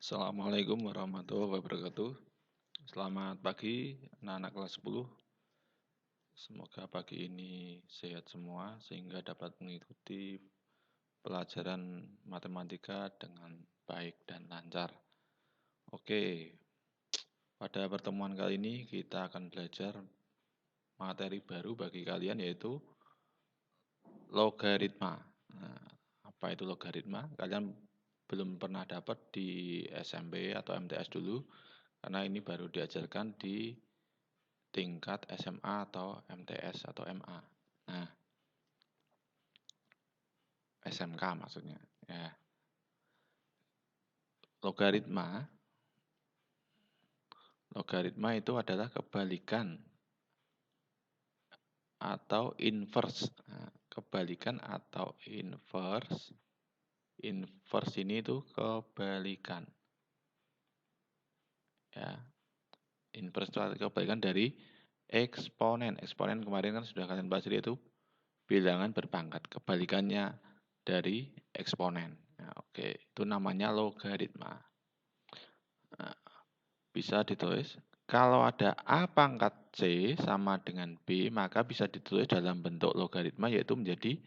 Assalamualaikum warahmatullahi wabarakatuh. Selamat pagi anak-anak kelas 10. Semoga pagi ini sehat semua sehingga dapat mengikuti pelajaran matematika dengan baik dan lancar. Oke, pada pertemuan kali ini kita akan belajar materi baru bagi kalian yaitu logaritma. Nah, apa itu logaritma? Kalian belum pernah dapat di SMP atau MTS dulu karena ini baru diajarkan di tingkat SMA atau MTS atau MA. Nah, SMK maksudnya. Ya. Logaritma itu adalah kebalikan atau inverse. Nah, kebalikan atau inverse. Inverse ini itu kebalikan. Ya. Inverse itu kebalikan dari eksponen. Eksponen kemarin kan sudah kalian bahas, yaitu bilangan berpangkat. Kebalikannya dari eksponen. Nah, oke, itu namanya logaritma. Nah, bisa ditulis kalau ada A pangkat C sama dengan B, maka bisa ditulis dalam bentuk logaritma, yaitu menjadi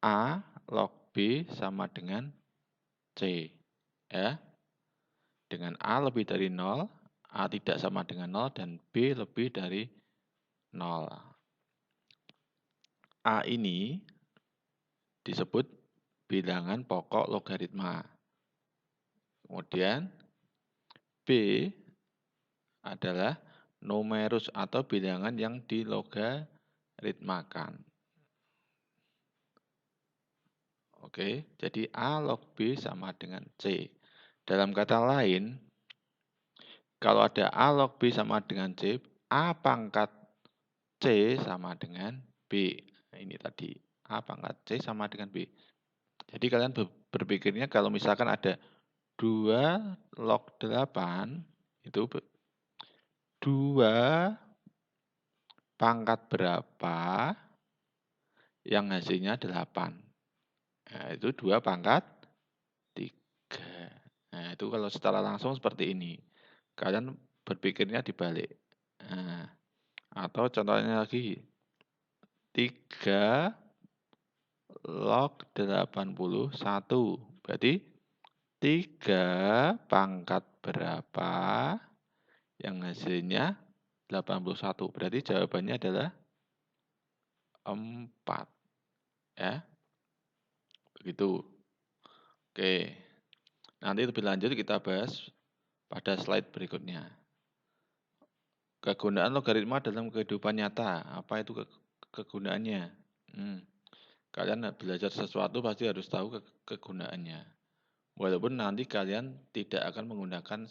A log B sama dengan C. Ya. Dengan A lebih dari 0, A tidak sama dengan 0, dan B lebih dari 0. A ini disebut bilangan pokok logaritma. Kemudian B adalah numerus atau bilangan yang dilogaritmakan. Oke, jadi A log B sama dengan C. Dalam kata lain, kalau ada A log B sama dengan C, A pangkat C sama dengan B. Nah, ini tadi, A pangkat C sama dengan B. Jadi kalian berpikirnya kalau misalkan ada 2 log 8, itu 2 pangkat berapa yang hasilnya 8. Nah, itu 2 pangkat 3. Nah, itu kalau secara langsung seperti ini. Kalian berpikirnya dibalik. Nah, atau contohnya lagi, 3 log 81. Berarti 3 pangkat berapa yang hasilnya 81. Berarti jawabannya adalah 4. Ya, begitu. Oke, nanti lebih lanjut kita bahas pada slide berikutnya. Kegunaan logaritma dalam kehidupan nyata. Apa itu kegunaannya? Kalian belajar sesuatu pasti harus tahu kegunaannya. Walaupun nanti kalian tidak akan menggunakan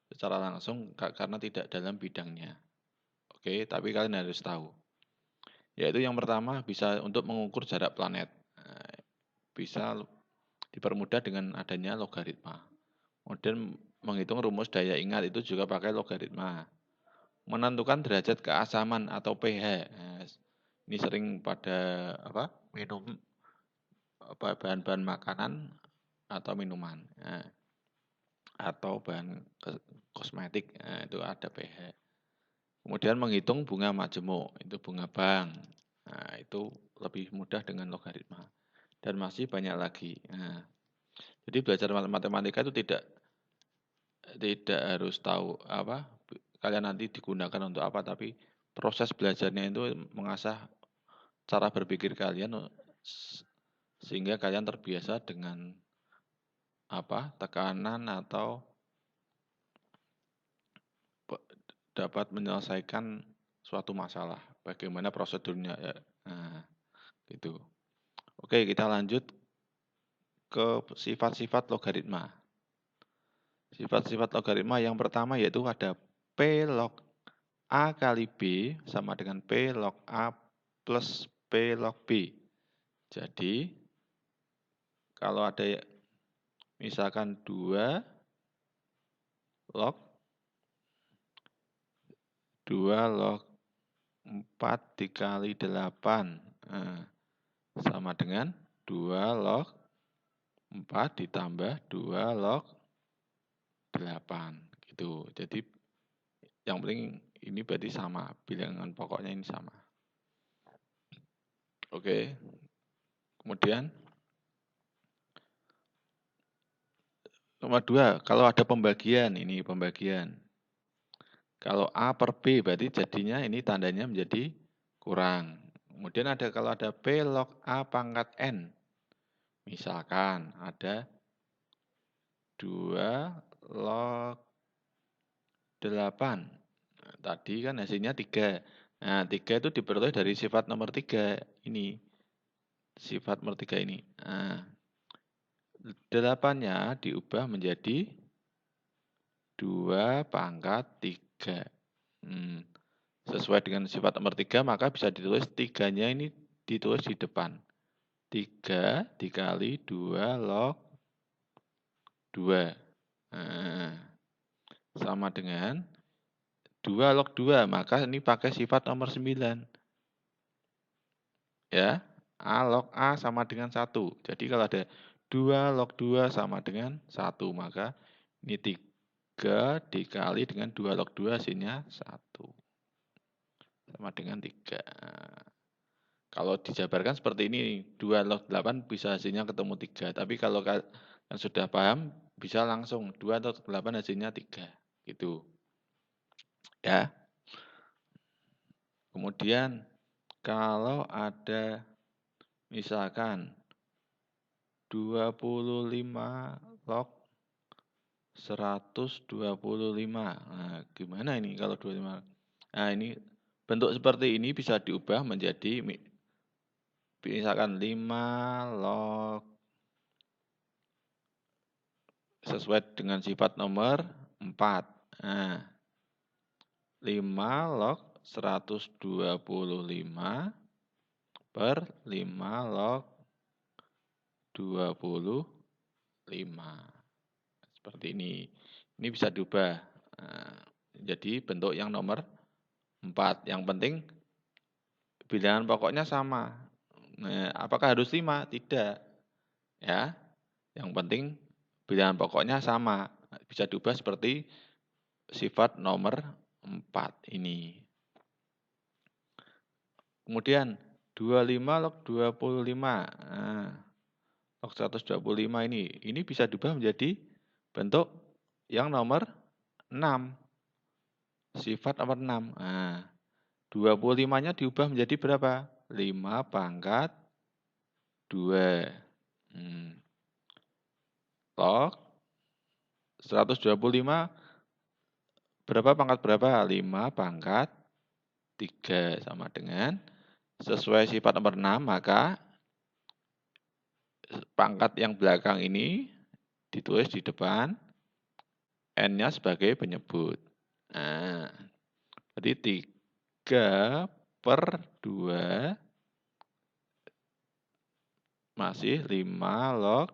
secara langsung karena tidak dalam bidangnya. Oke, tapi kalian harus tahu. Yaitu yang pertama bisa untuk mengukur jarak planet. Bisa dipermudah dengan adanya logaritma. Kemudian menghitung rumus daya ingat itu juga pakai logaritma. Menentukan derajat keasaman atau pH. Ini sering pada minum bahan-bahan makanan atau minuman. Atau bahan kosmetik, itu ada pH. Kemudian menghitung bunga majemuk, itu bunga bank. Nah, itu lebih mudah dengan logaritma. Dan masih banyak lagi. Nah, jadi belajar matematika itu tidak harus tahu kalian nanti digunakan untuk apa, tapi proses belajarnya itu mengasah cara berpikir kalian sehingga kalian terbiasa dengan tekanan atau dapat menyelesaikan suatu masalah. Bagaimana prosedurnya ya. Nah, gitu. Oke, kita lanjut ke sifat-sifat logaritma. Sifat-sifat logaritma yang pertama yaitu ada P log A kali B sama dengan P log A plus P log B. Jadi, kalau ada misalkan 2 log 4 dikali 8 sama dengan 2 log 4 ditambah 2 log 8 gitu. Jadi yang penting ini berarti sama, bilangan pokoknya ini sama. Oke. Kemudian nomor 2, kalau ada pembagian, ini pembagian. Kalau A per B berarti jadinya ini tandanya menjadi kurang. Kemudian kalau ada P log A pangkat N. Misalkan ada 2 log 8. Nah, tadi kan hasilnya 3. Nah, 3 itu diperoleh dari sifat nomor 3. Ini. Sifat nomor 3 ini. Nah, 8-nya diubah menjadi 2 pangkat 3. Sesuai dengan sifat nomor 3, maka bisa ditulis 3-nya ini ditulis di depan. 3 dikali 2 log 2. Nah, sama dengan 2 log 2, maka ini pakai sifat nomor 9. Ya, A log A sama dengan 1. Jadi kalau ada 2 log 2 sama dengan 1, maka ini 3 dikali dengan 2 log 2 hasilnya 1. Sama dengan 3. Kalau dijabarkan seperti ini, 2 log 8 bisa hasilnya ketemu 3. Tapi kalau kalian sudah paham, bisa langsung 2 log 8 hasilnya 3. Gitu. Ya. Kemudian kalau ada misalkan 25 log 125. Nah, gimana ini kalau 25? Nah, ini bentuk seperti ini bisa diubah menjadi misalkan 5 log sesuai dengan sifat nomor 4. Nah, 5 log 125 per 5 log 25. Seperti ini. Ini bisa diubah. Nah, jadi bentuk yang nomor 4. Yang penting bilangan pokoknya sama. Nah, apakah harus 5? Tidak. Ya. Yang penting bilangan pokoknya sama. Bisa diubah seperti sifat nomor 4 ini. Kemudian 25 log 25. Nah, log 125 ini bisa diubah menjadi bentuk yang nomor 6. Sifat nomor 6. Nah, 25-nya diubah menjadi berapa? 5 pangkat 2. Log 125 berapa pangkat berapa? 5 pangkat 3 sama dengan sesuai sifat nomor 6, maka pangkat yang belakang ini ditulis di depan, N-nya sebagai penyebut. Nah, berarti 3 per 2 masih 5 log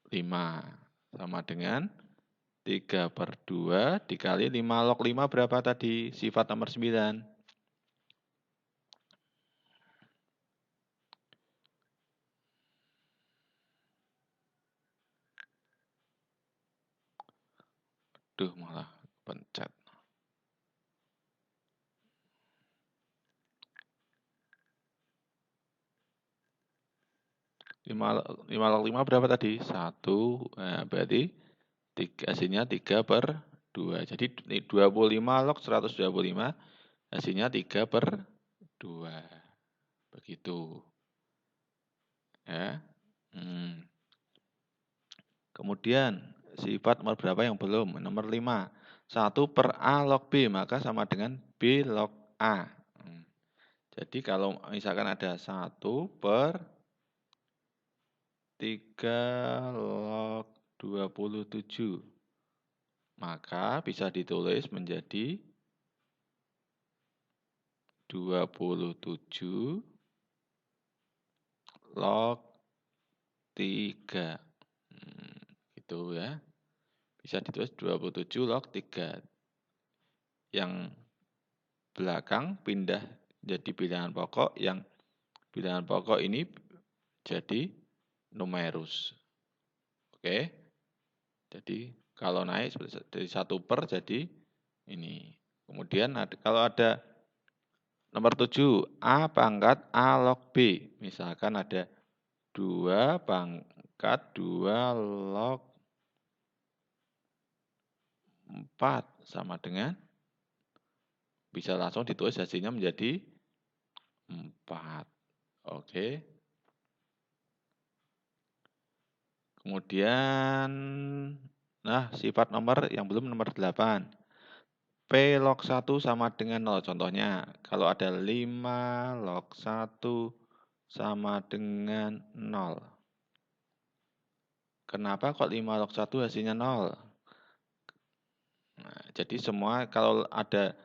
5. Sama dengan 3 per 2 dikali 5 log 5 berapa tadi? Sifat nomor 9. Duh, malah pencet. 5 log 5 berapa tadi? 1. Nah, berarti hasilnya 3 per 2. Jadi 25 log 125 hasilnya 3 per 2. Begitu. Ya. Kemudian sifat nomor berapa yang belum? Nomor 5. 1 per A log B, maka sama dengan B log A. Jadi kalau misalkan ada 1 per 3 log 27, maka bisa ditulis menjadi 27 log 3. Gitu ya. Bisa ditulis 27 log 3. Yang belakang pindah jadi bilangan pokok, yang bilangan pokok ini jadi numerus. Oke. Jadi kalau naik dari 1 per jadi ini. Kemudian kalau ada nomor 7, A pangkat A log B. Misalkan ada 2 pangkat 2 log 4 sama dengan, bisa langsung ditulis hasilnya menjadi 4. Oke. Kemudian, nah sifat nomor yang belum nomor 8. P log 1 sama dengan 0. Contohnya, kalau ada 5 log 1 sama dengan 0. Kenapa kok 5 log 1 hasilnya 0? Nah, jadi semua kalau ada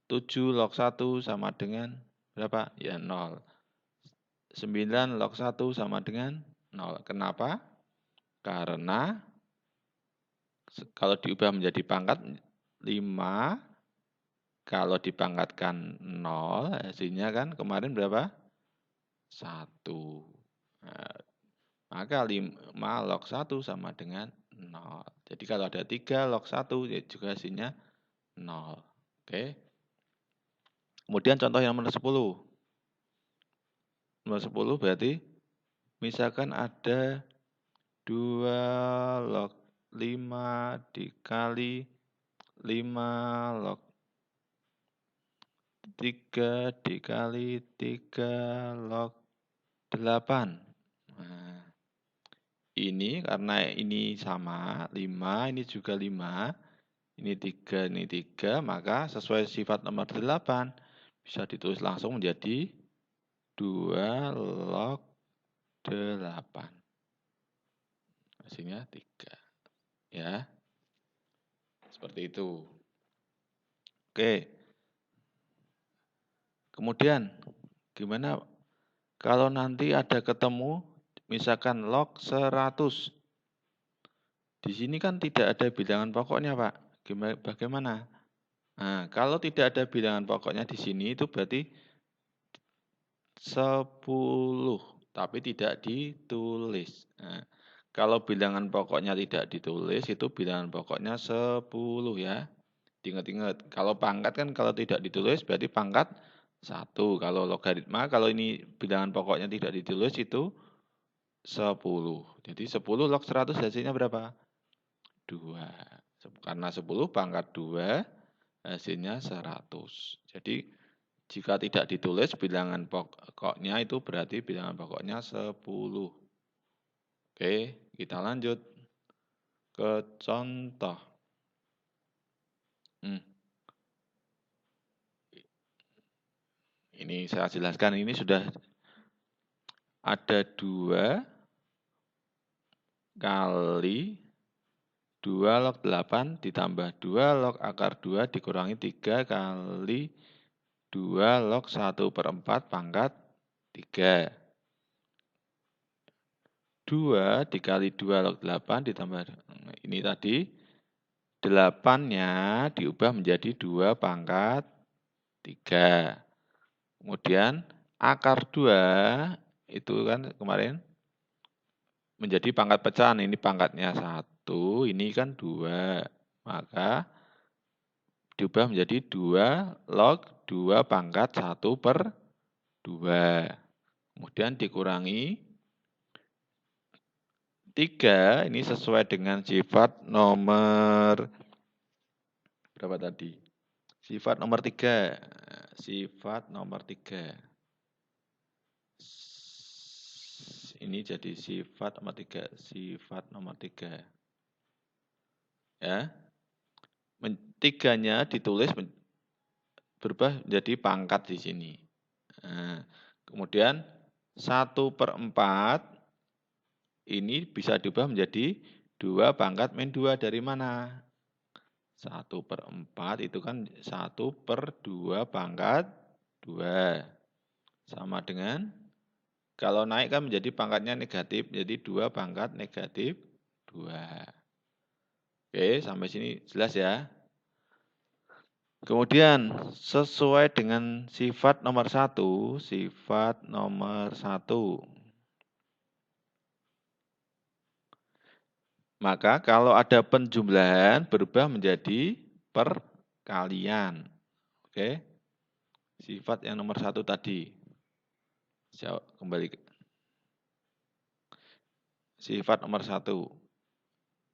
7 log 1 sama dengan berapa? Ya 0. 9 log 1 sama dengan 0. Kenapa? Karena kalau diubah menjadi pangkat 5, kalau dipangkatkan 0, hasilnya kan kemarin berapa? 1. Nah, maka 5 log 1 sama dengan 0. Jadi kalau ada 3 log 1, ya juga hasilnya 0. Oke. Kemudian contoh yang nomor 10. Nomor 10 berarti misalkan ada 2 log 5 dikali 5 log 3 dikali 3 log 8. Nah, ini karena ini sama, 5, ini juga 5, ini 3, maka sesuai sifat nomor 8, bisa ditulis langsung menjadi 2 log 8. Hasilnya 3. Ya, seperti itu. Oke. Kemudian, gimana kalau nanti ada ketemu, misalkan log 100. Di sini kan tidak ada bilangan pokoknya, Pak. Bagaimana? Nah, kalau tidak ada bilangan pokoknya di sini, itu berarti 10, tapi tidak ditulis. Nah, kalau bilangan pokoknya tidak ditulis, itu bilangan pokoknya 10 ya. Ingat-ingat, kalau pangkat kan kalau tidak ditulis berarti pangkat 1. Kalau logaritma, kalau ini bilangan pokoknya tidak ditulis itu 10. Jadi 10 log 100 hasilnya berapa? 2. Karena 10 pangkat 2 hasilnya 100. Jadi jika tidak ditulis bilangan pokoknya itu berarti bilangan pokoknya 10. Oke, kita lanjut ke contoh. Ini saya jelaskan, ini sudah ada 2 kali 2 log 8 ditambah 2 log akar 2 dikurangi 3 kali 2 log 1/4 pangkat 3. 2 dikali 2 log 8 ditambah, ini tadi 8-nya diubah menjadi 2 pangkat 3. Kemudian akar 2 itu kan kemarin menjadi pangkat pecahan, ini pangkatnya 1, ini kan 2. Maka diubah menjadi 2 log 2 pangkat 1/2. Kemudian dikurangi 3, ini sesuai dengan sifat nomor berapa tadi? Sifat nomor 3. Sifat nomor 3. Ini jadi sifat nomor 3. Sifat nomor 3. Ya. 3-nya ditulis berubah menjadi pangkat di sini. Nah, kemudian 1/4 ini bisa diubah menjadi 2 pangkat min 2 dari mana? 1/4 itu kan 1/2 pangkat 2. Sama dengan, kalau naik kan menjadi pangkatnya negatif, jadi 2 pangkat negatif 2. Oke, sampai sini jelas ya. Kemudian sesuai dengan sifat nomor 1, sifat nomor 1. Maka kalau ada penjumlahan berubah menjadi perkalian. Oke. Sifat yang nomor 1 tadi. Kembali ke sifat nomor 1.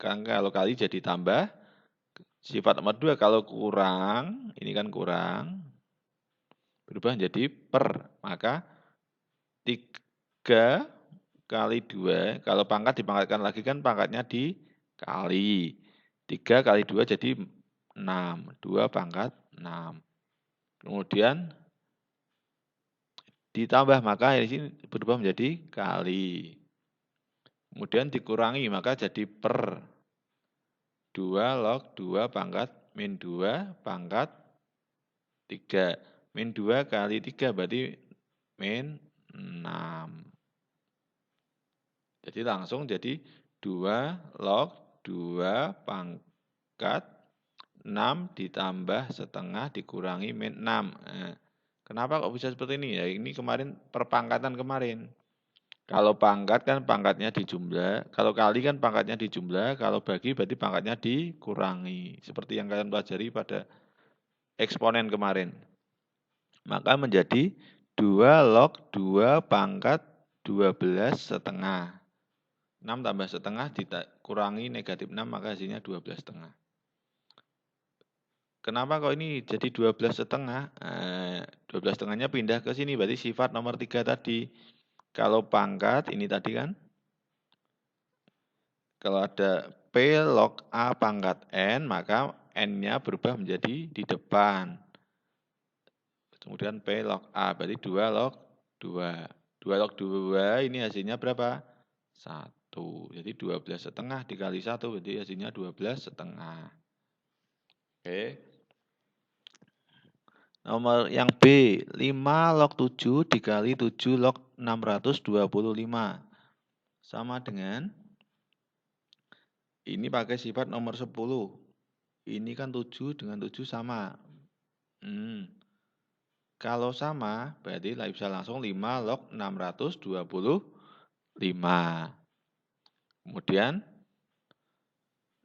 Kalau kali jadi tambah. Sifat nomor 2 kalau kurang, ini kan kurang, berubah menjadi per. Maka 3 kali 2, kalau pangkat dipangkatkan lagi kan pangkatnya dikali. 3 kali 2 jadi 6. 2 pangkat 6. Kemudian ditambah, maka di sini berubah menjadi kali. Kemudian dikurangi, maka jadi per. 2 log 2 pangkat min 2 pangkat 3. Min 2 kali 3 berarti min 6. Jadi langsung jadi 2 log 2 pangkat 6 ditambah setengah dikurangi min 6. Nah, kenapa kok bisa seperti ini? Ya ini kemarin perpangkatan kemarin. Kalau pangkat kan pangkatnya dijumlah, kalau kali kan pangkatnya dijumlah, kalau bagi berarti pangkatnya dikurangi. Seperti yang kalian pelajari pada eksponen kemarin. Maka menjadi 2 log 2 pangkat 12 setengah. 6 tambah setengah dikurangi negatif 6, maka hasilnya 12 setengah. Kenapa kok ini jadi 12 setengah? 12 setengahnya pindah ke sini, berarti sifat nomor 3 tadi. Kalau pangkat, ini tadi kan, kalau ada P log A pangkat N, maka N-nya berubah menjadi di depan. Kemudian P log A, berarti 2 log 2. 2 log 2 ini hasilnya berapa? 1. Jadi 12 setengah dikali 1, berarti hasilnya 12 setengah. Oke. Nomor yang B, 5 log 7 dikali 7 log 625. Sama dengan, ini pakai sifat nomor 10. Ini kan 7 dengan 7 sama. Kalau sama, berarti bisa langsung 5 log 625. Kemudian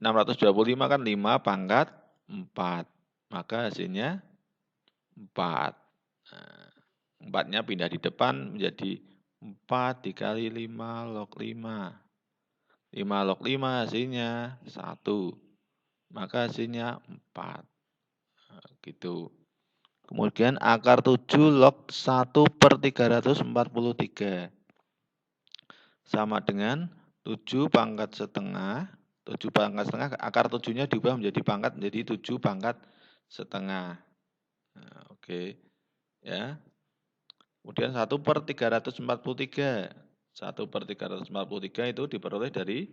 625 kan 5 pangkat 4. Maka hasilnya 4. Nah, 4-nya pindah di depan menjadi 4 dikali 5 log 5. 5 log 5 hasilnya 1. Maka hasilnya 4. Nah, gitu. Kemudian akar 7 log 1 per 343. Sama dengan 7 pangkat setengah. 7 pangkat setengah, akar 7-nya diubah menjadi pangkat, menjadi 7 pangkat setengah. Nah, oke. Ya. Kemudian 1 per 343. 1 per 343 itu diperoleh dari,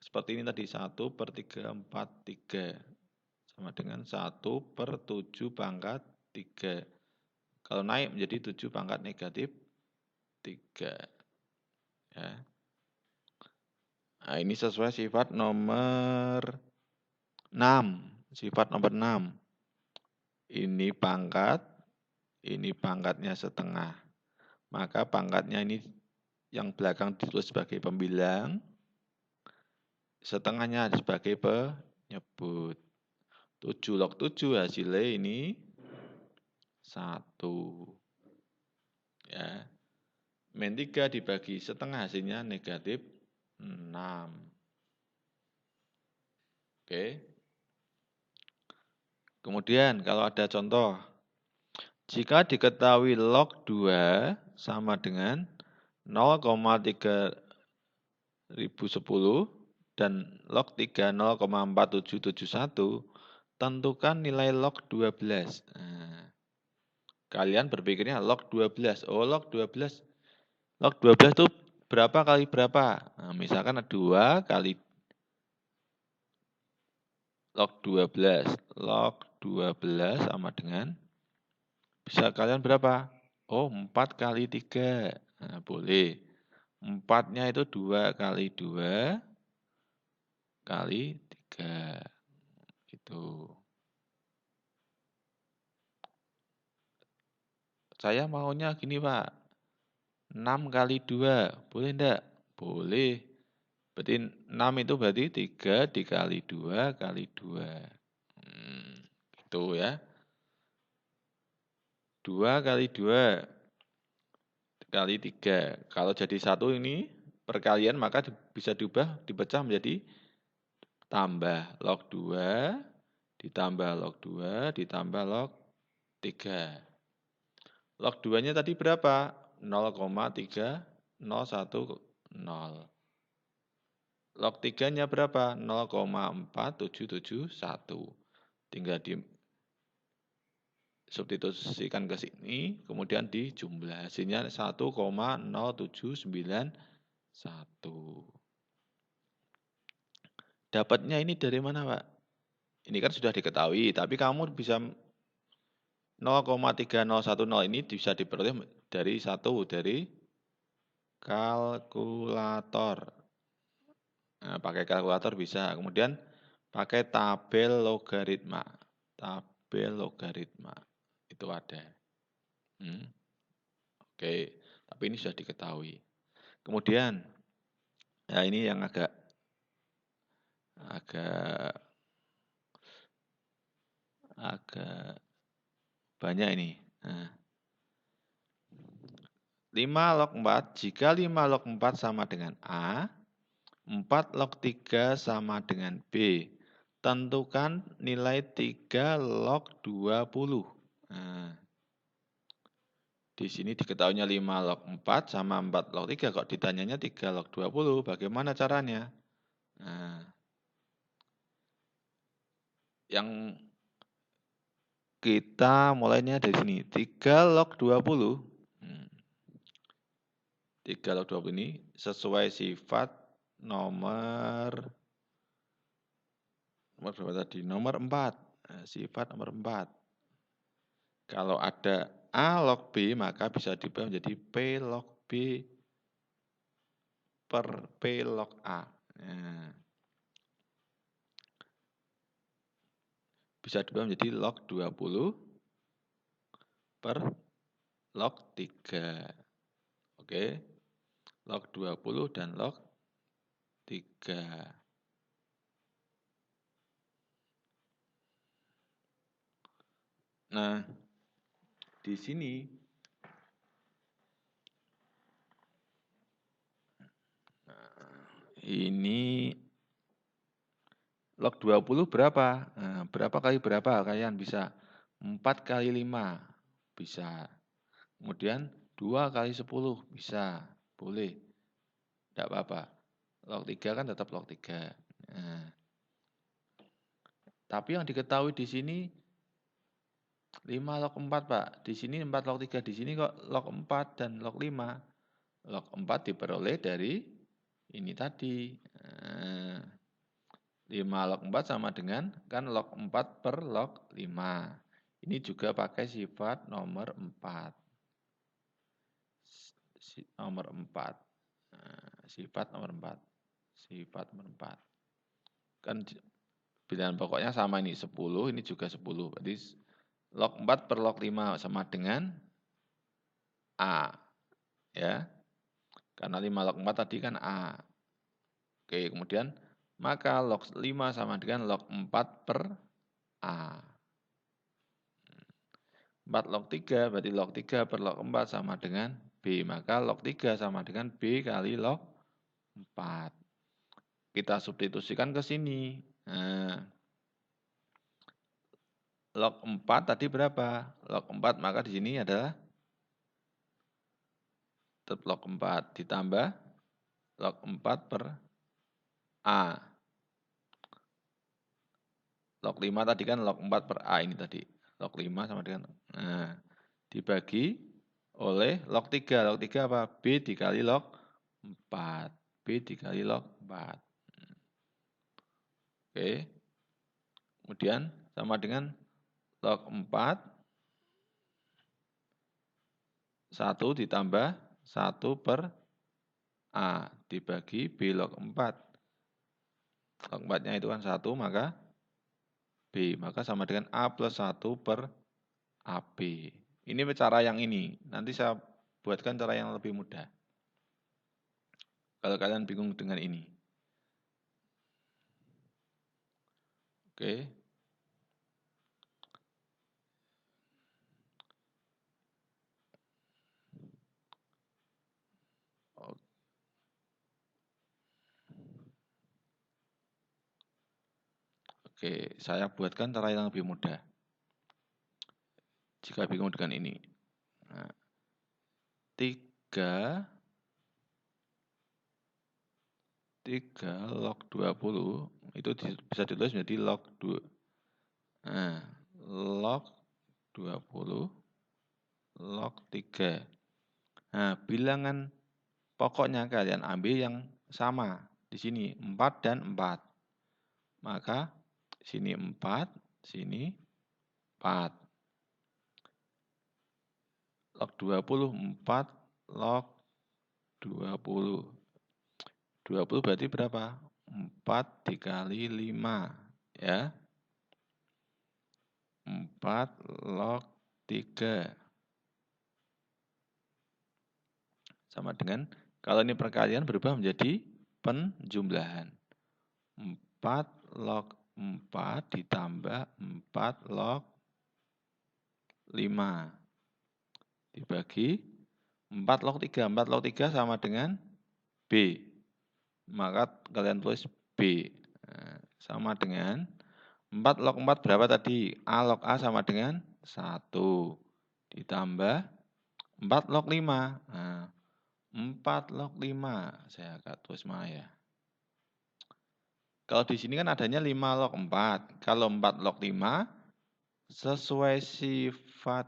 seperti ini tadi, 1 per 343. Sama dengan 1 per 7 pangkat 3. Kalau naik menjadi 7 pangkat negatif 3. Ya. Nah, ini sesuai sifat nomor 6. Sifat nomor 6. Ini pangkatnya setengah. Maka pangkatnya ini yang belakang ditulis sebagai pembilang, setengahnya sebagai penyebut. 7 log 7 hasilnya ini 1. Ya. Min 3 dibagi setengah hasilnya negatif 6. Oke. Kemudian kalau ada contoh, jika diketahui log 2 sama dengan 0,3010 dan log 3 0,4771, tentukan nilai log 12. Nah, kalian berpikirnya log 12. Oh, log 12. Log 12 itu berapa kali berapa? Nah, misalkan 2 kali log 12. Log 12 sama dengan, bisa kalian berapa? Oh, 4 kali 3. Nah, boleh. 4-nya itu 2 kali 2 kali 3. Gitu. Saya maunya gini, Pak. 6 kali 2. Boleh enggak? Boleh. Berarti 6 itu berarti 3 dikali 2 kali 2. Itu ya. 2 kali 2 kali 3. Kalau jadi 1 ini perkalian maka bisa diubah, dipecah menjadi tambah log 2, ditambah log 2, ditambah log 3. Log 2-nya tadi berapa? 0,3010. Log 3-nya berapa? 0,4771. Tinggal disubstitusikan ke sini, kemudian dijumlah. Hasilnya 1,0791. Dapatnya ini dari mana, Pak? Ini kan sudah diketahui, tapi kamu bisa 0,3010 ini bisa diperoleh dari kalkulator. Nah, pakai kalkulator bisa. Kemudian pakai tabel logaritma. Tabel logaritma. Itu ada. Oke, tapi ini sudah diketahui. Kemudian, ya ini yang agak banyak ini. Nah, 5 log 4, jika 5 log 4 sama dengan A, 4 log 3 sama dengan B. Tentukan nilai 3 log 20. Nah, di sini diketahuinya 5 log 4 sama 4 log 3. Kok ditanyanya 3 log 20, bagaimana caranya? Nah, yang kita mulainya dari sini. 3 log 20. 3 log 20 ini sesuai sifat nomor berapa tadi? Nomor 4. Nah, sifat nomor 4. Kalau ada A log B, maka bisa diubah menjadi P log B per P log A. Nah, bisa diubah menjadi log 20 per log 3. Oke. Log 20 dan log 3. Nah, di sini ini log 20 berapa? Nah, berapa kali berapa? Kalian bisa 4 kali 5 bisa. Kemudian 2 kali 10 bisa. Boleh. Tidak apa-apa. Log 3 kan tetap log 3. Nah, tapi yang diketahui di sini 5 log 4, Pak. Di sini 4 log 3. Di sini kok log 4 dan log 5. Log 4 diperoleh dari ini tadi. 5 log 4 sama dengan kan log 4 per log 5. Ini juga pakai sifat nomor 4. Nomor 4. Sifat nomor 4. Sifat nomor 4. Kan bilangan pokoknya sama ini 10, ini juga 10. Berarti log 4 per log 5 sama dengan A. Ya. Karena 5 log 4 tadi kan A. Oke, kemudian maka log 5 sama dengan log 4 per A. 4 log 3 berarti log 3 per log 4 sama dengan B. Maka log 3 sama dengan B kali log 4. Kita substitusikan ke sini. Nah, log 4 tadi berapa? Log 4 maka di sini adalah tetap log 4 ditambah log 4 per A. Log 5 tadi kan log 4 per A ini tadi. Log 5 sama dengan, nah, dibagi oleh log 3. Log 3 apa? B dikali log 4. B dikali log 4. Oke. Kemudian sama dengan log 4. 1 ditambah 1 per A dibagi B log 4. Log 4-nya itu kan 1, maka B. Maka sama dengan A plus 1 per AB. Ini cara yang ini. Nanti saya buatkan cara yang lebih mudah. Kalau kalian bingung dengan ini. Oke. Oke, saya buatkan cara yang lebih mudah. Jika bingung dengan ini. Nah, 3 log 20 itu bisa ditulis menjadi log 2. Nah, log 20 log 3. Nah, bilangan pokoknya kalian ambil yang sama. Di sini 4 dan 4. Maka sini 4, sini 4. Log 20, 4 log 20. 20 berarti berapa? 4 dikali 5. Ya. 4 log 3. Sama dengan, kalau ini perkalian berubah menjadi penjumlahan. 4 log 4 ditambah 4 log 5. Dibagi 4 log 3. 4 log 3 sama dengan B. Maka kalian tulis B. Nah, sama dengan 4 log 4 berapa tadi? A log A sama dengan 1. Ditambah 4 log 5. Nah, 4 log 5. Saya akan tulis mana ya? Kalau di sini kan adanya 5 log 4. Kalau 4 log 5, sesuai sifat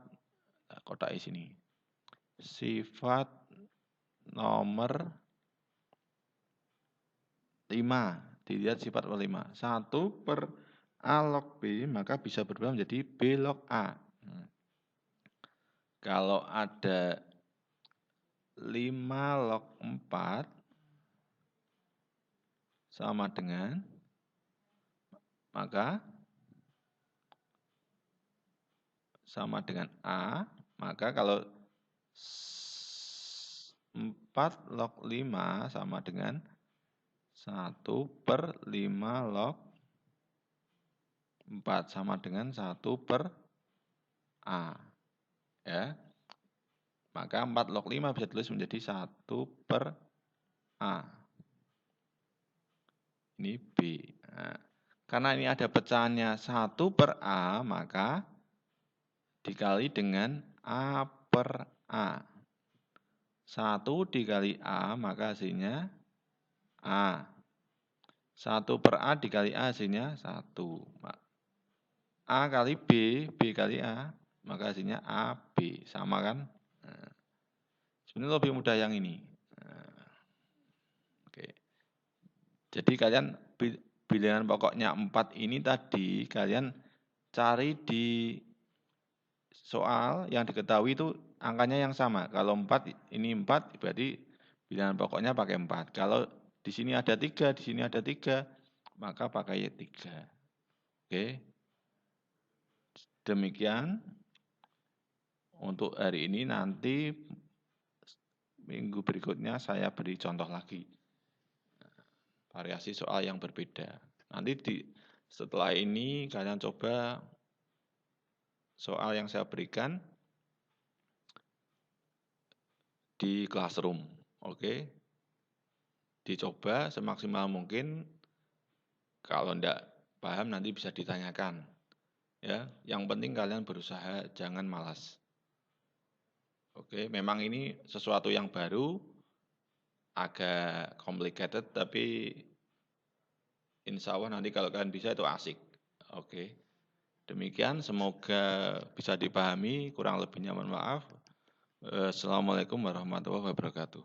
kotak di sini. Sifat nomor 5. Dilihat sifat nomor 5. 1 per A log B, maka bisa berubah menjadi B log A. Kalau ada 5 log 4 sama dengan, maka sama dengan A, maka kalau 4 log 5 sama dengan 1 per 5 log 4 sama dengan 1 per A. Ya. Maka 4 log 5 bisa ditulis menjadi 1 per A. Ini B. Nah, karena ini ada pecahannya 1 per A, maka dikali dengan A per A. 1 dikali A, maka hasilnya A. 1 per A dikali A hasilnya 1. A kali B, B kali A, maka hasilnya AB. Sama kan? Nah, sebenarnya lebih mudah yang ini. Nah, oke. Jadi kalian bilangan pokoknya 4 ini tadi, kalian cari di soal yang diketahui itu angkanya yang sama. Kalau 4, ini 4, berarti bilangan pokoknya pakai 4. Kalau di sini ada 3, di sini ada 3, maka pakai 3. Oke. Demikian untuk hari ini. Nanti minggu berikutnya saya beri contoh lagi. Variasi soal yang berbeda. Nanti setelah ini kalian coba soal yang saya berikan di classroom. Oke. Dicoba semaksimal mungkin. Kalau enggak paham nanti bisa ditanyakan. Ya, yang penting kalian berusaha, jangan malas. Oke, memang ini sesuatu yang baru, agak complicated, tapi insya Allah nanti kalau kalian bisa itu asik. Oke, demikian semoga bisa dipahami, kurang lebihnya mohon maaf. Assalamualaikum warahmatullahi wabarakatuh.